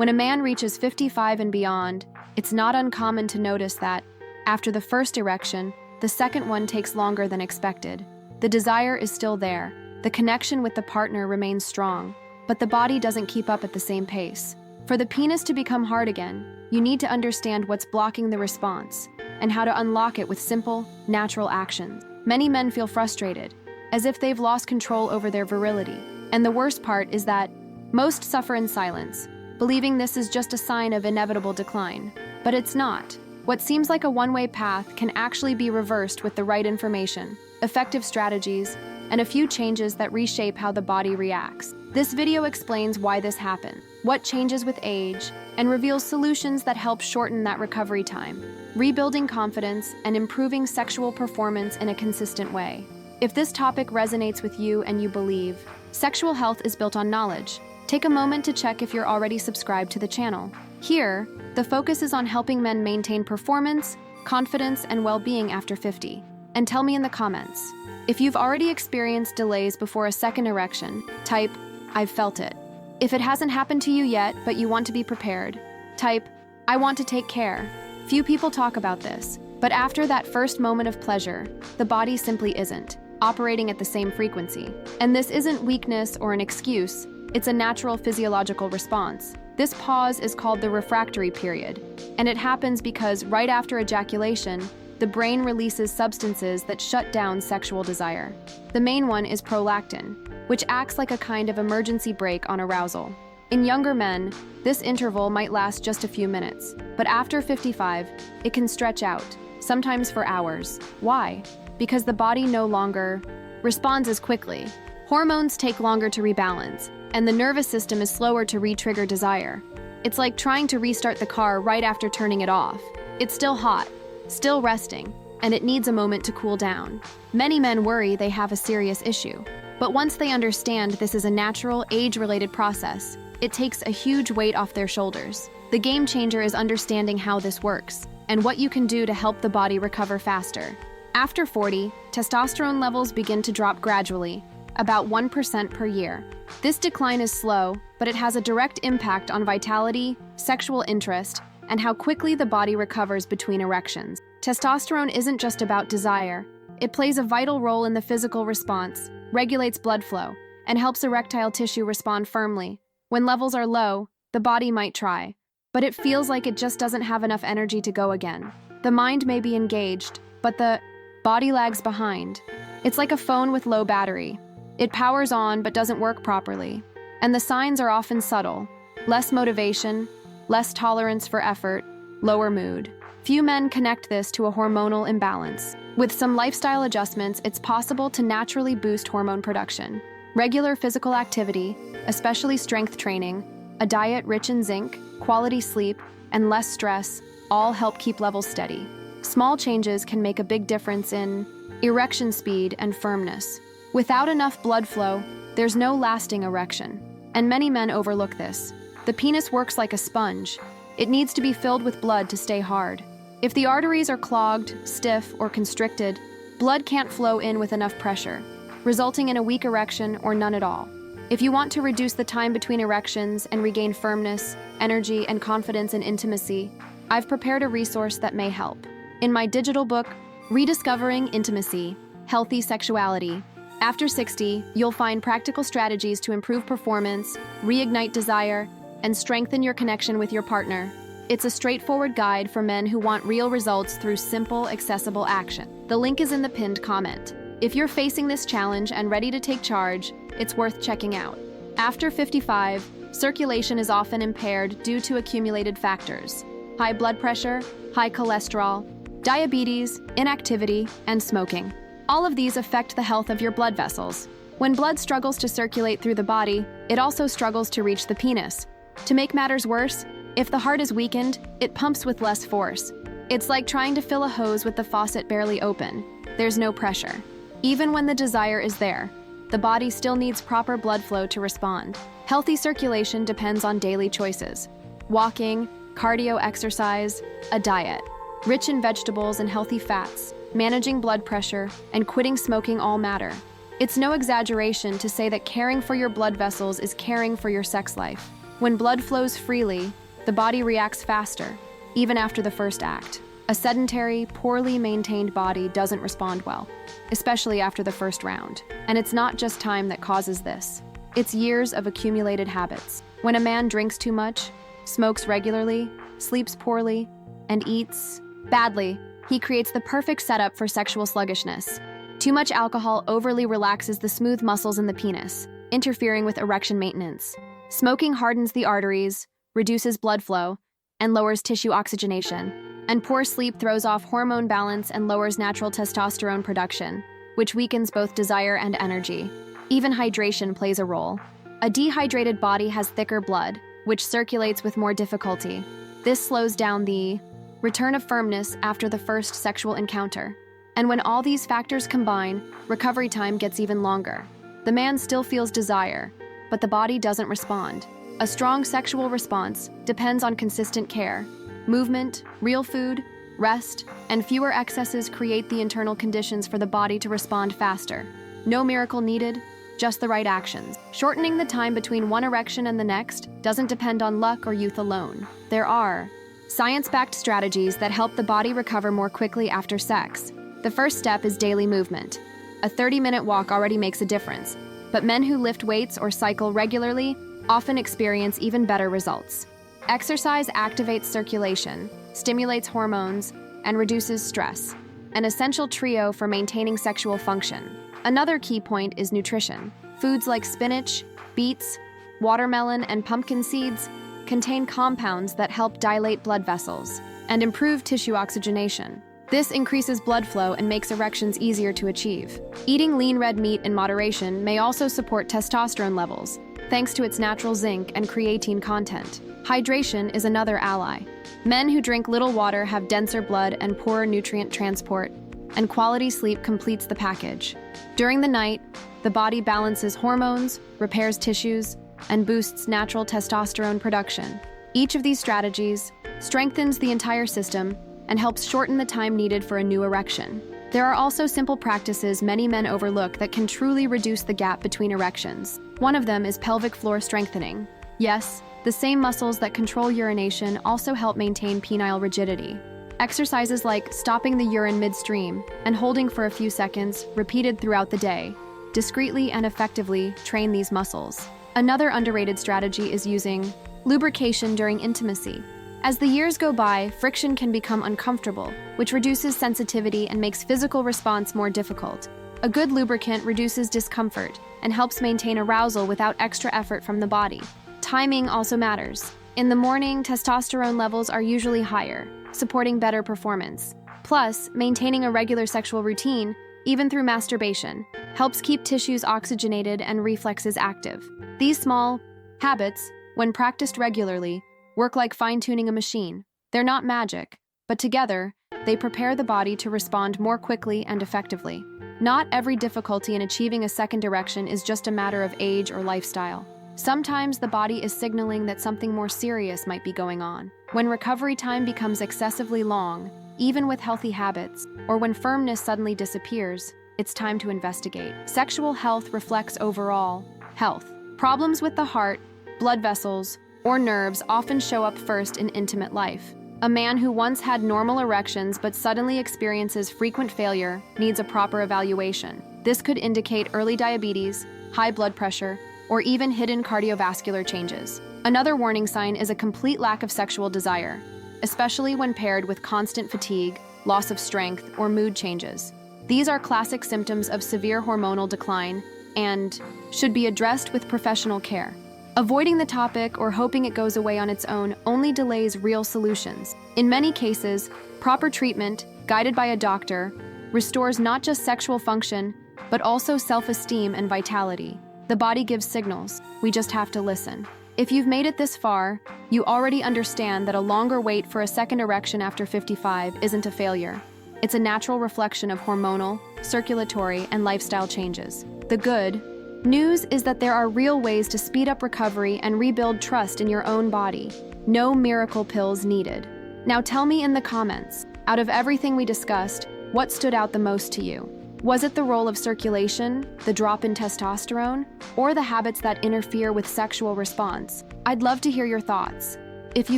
When a man reaches 55 and beyond, it's not uncommon to notice that, after the first erection, the second one takes longer than expected. The desire is still there, the connection with the partner remains strong, but the body doesn't keep up at the same pace. For the penis to become hard again, you need to understand what's blocking the response and how to unlock it with simple, natural actions. Many men feel frustrated, as if they've lost control over their virility. And the worst part is that most suffer in silence, believing this is just a sign of inevitable decline. But it's not. What seems like a one-way path can actually be reversed with the right information, effective strategies, and a few changes that reshape how the body reacts. This video explains why this happens, what changes with age, and reveals solutions that help shorten that recovery time, rebuilding confidence and improving sexual performance in a consistent way. If this topic resonates with you and you believe sexual health is built on knowledge, take a moment to check if you're already subscribed to the channel. Here, the focus is on helping men maintain performance, confidence, and well-being after 50. And tell me in the comments, if you've already experienced delays before a second erection, type, "I've felt it." If it hasn't happened to you yet, but you want to be prepared, type, "I want to take care." Few people talk about this, but after that first moment of pleasure, the body simply isn't operating at the same frequency. And this isn't weakness or an excuse, it's a natural physiological response. This pause is called the refractory period, and it happens because right after ejaculation, the brain releases substances that shut down sexual desire. The main one is prolactin, which acts like a kind of emergency brake on arousal. In younger men, this interval might last just a few minutes, but after 55, it can stretch out, sometimes for hours. Why? Because the body no longer responds as quickly. Hormones take longer to rebalance, and the nervous system is slower to re-trigger desire. It's like trying to restart the car right after turning it off. It's still hot, still resting, and it needs a moment to cool down. Many men worry they have a serious issue, but once they understand this is a natural, age-related process, it takes a huge weight off their shoulders. The game changer is understanding how this works, and what you can do to help the body recover faster. After 40, testosterone levels begin to drop gradually, about 1% per year. This decline is slow, but it has a direct impact on vitality, sexual interest, and how quickly the body recovers between erections. Testosterone isn't just about desire. It plays a vital role in the physical response, regulates blood flow, and helps erectile tissue respond firmly. When levels are low, the body might try, but it feels like it just doesn't have enough energy to go again. The mind may be engaged, but the body lags behind. It's like a phone with low battery. It powers on but doesn't work properly. And the signs are often subtle. Less motivation, less tolerance for effort, lower mood. Few men connect this to a hormonal imbalance. With some lifestyle adjustments, it's possible to naturally boost hormone production. Regular physical activity, especially strength training, a diet rich in zinc, quality sleep, and less stress all help keep levels steady. Small changes can make a big difference in erection speed and firmness. Without enough blood flow, there's no lasting erection, and many men overlook this. The penis works like a sponge. It needs to be filled with blood to stay hard. If the arteries are clogged, stiff, or constricted, blood can't flow in with enough pressure, resulting in a weak erection or none at all. If you want to reduce the time between erections and regain firmness, energy, and confidence in intimacy, I've prepared a resource that may help. In my digital book, Rediscovering Intimacy, Healthy Sexuality, after 60, you'll find practical strategies to improve performance, reignite desire, and strengthen your connection with your partner. It's a straightforward guide for men who want real results through simple, accessible action. The link is in the pinned comment. If you're facing this challenge and ready to take charge, it's worth checking out. After 55, circulation is often impaired due to accumulated factors: high blood pressure, high cholesterol, diabetes, inactivity, and smoking. All of these affect the health of your blood vessels. When blood struggles to circulate through the body, it also struggles to reach the penis. To make matters worse, if the heart is weakened, it pumps with less force. It's like trying to fill a hose with the faucet barely open. There's no pressure. Even when the desire is there, the body still needs proper blood flow to respond. Healthy circulation depends on daily choices: walking, cardio exercise, a diet rich in vegetables and healthy fats, managing blood pressure, and quitting smoking all matter. It's no exaggeration to say that caring for your blood vessels is caring for your sex life. When blood flows freely, the body reacts faster, even after the first act. A sedentary, poorly maintained body doesn't respond well, especially after the first round. And it's not just time that causes this. It's years of accumulated habits. When a man drinks too much, smokes regularly, sleeps poorly, and eats badly, he creates the perfect setup for sexual sluggishness. Too much alcohol overly relaxes the smooth muscles in the penis, interfering with erection maintenance. Smoking hardens the arteries, reduces blood flow, and lowers tissue oxygenation. And poor sleep throws off hormone balance and lowers natural testosterone production, which weakens both desire and energy. Even hydration plays a role. A dehydrated body has thicker blood, which circulates with more difficulty. This slows down the return of firmness after the first sexual encounter. And when all these factors combine, recovery time gets even longer. The man still feels desire, but the body doesn't respond. A strong sexual response depends on consistent care. Movement, real food, rest, and fewer excesses create the internal conditions for the body to respond faster. No miracle needed, just the right actions. Shortening the time between one erection and the next doesn't depend on luck or youth alone. There are science-backed strategies that help the body recover more quickly after sex. The first step is daily movement. A 30-minute walk already makes a difference, but men who lift weights or cycle regularly often experience even better results. Exercise activates circulation, stimulates hormones, and reduces stress, an essential trio for maintaining sexual function. Another key point is nutrition. Foods like spinach, beets, watermelon, and pumpkin seeds contain compounds that help dilate blood vessels and improve tissue oxygenation. This increases blood flow and makes erections easier to achieve. Eating lean red meat in moderation may also support testosterone levels, thanks to its natural zinc and creatine content. Hydration is another ally. Men who drink little water have denser blood and poorer nutrient transport, and quality sleep completes the package. During the night, the body balances hormones, repairs tissues, and boosts natural testosterone production. Each of these strategies strengthens the entire system and helps shorten the time needed for a new erection. There are also simple practices many men overlook that can truly reduce the gap between erections. One of them is pelvic floor strengthening. Yes, the same muscles that control urination also help maintain penile rigidity. Exercises like stopping the urine midstream and holding for a few seconds, repeated throughout the day, discreetly and effectively train these muscles. Another underrated strategy is using lubrication during intimacy. As the years go by, friction can become uncomfortable, which reduces sensitivity and makes physical response more difficult. A good lubricant reduces discomfort and helps maintain arousal without extra effort from the body. Timing also matters. In the morning, testosterone levels are usually higher, supporting better performance. Plus, maintaining a regular sexual routine, even through masturbation, helps keep tissues oxygenated and reflexes active. These small habits, when practiced regularly, work like fine-tuning a machine. They're not magic, but together, they prepare the body to respond more quickly and effectively. Not every difficulty in achieving a second erection is just a matter of age or lifestyle. Sometimes the body is signaling that something more serious might be going on. When recovery time becomes excessively long, even with healthy habits, or when firmness suddenly disappears, it's time to investigate. Sexual health reflects overall health. Problems with the heart, blood vessels, or nerves often show up first in intimate life. A man who once had normal erections but suddenly experiences frequent failure needs a proper evaluation. This could indicate early diabetes, high blood pressure, or even hidden cardiovascular changes. Another warning sign is a complete lack of sexual desire, especially when paired with constant fatigue, loss of strength, or mood changes. These are classic symptoms of severe hormonal decline and should be addressed with professional care. Avoiding the topic or hoping it goes away on its own only delays real solutions. In many cases, proper treatment, guided by a doctor, restores not just sexual function, but also self-esteem and vitality. The body gives signals, we just have to listen. If you've made it this far, you already understand that a longer wait for a second erection after 55 isn't a failure. It's a natural reflection of hormonal, circulatory, and lifestyle changes. The good news is that there are real ways to speed up recovery and rebuild trust in your own body. No miracle pills needed. Now tell me in the comments, out of everything we discussed, what stood out the most to you? Was it the role of circulation, the drop in testosterone, or the habits that interfere with sexual response? I'd love to hear your thoughts. If you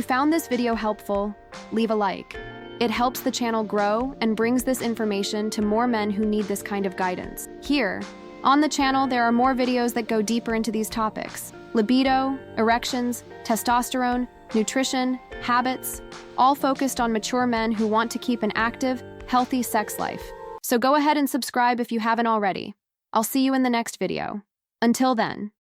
found this video helpful, leave a like. It helps the channel grow and brings this information to more men who need this kind of guidance. Here, on the channel, there are more videos that go deeper into these topics: libido, erections, testosterone, nutrition, habits, all focused on mature men who want to keep an active, healthy sex life. So go ahead and subscribe if you haven't already. I'll see you in the next video. Until then.